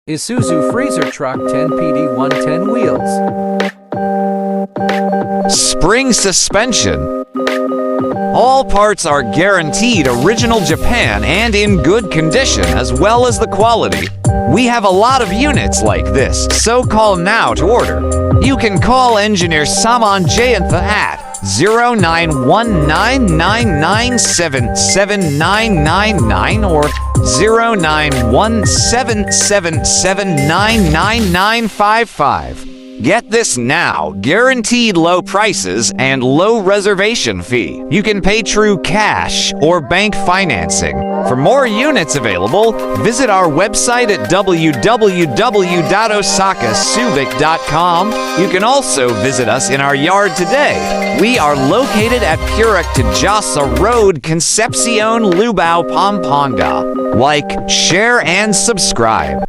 Isuzu freezer truck 10PD 110 wheels. Spring suspension. All parts are guaranteed original Japan and in good condition, as well as the quality. We have a lot of units like this, so call now to order. You can call engineer Saman Jayantha at 091999777999 or 091777999955. Get this now, guaranteed low prices and low reservation fee. You can pay true cash or bank financing. For more units available, visit our website at www.osakasubic.com. You can also visit us in our yard today. We are located at Purok Tejasa Road, Concepcion, Lubao, Pampanga. Like, share, and subscribe.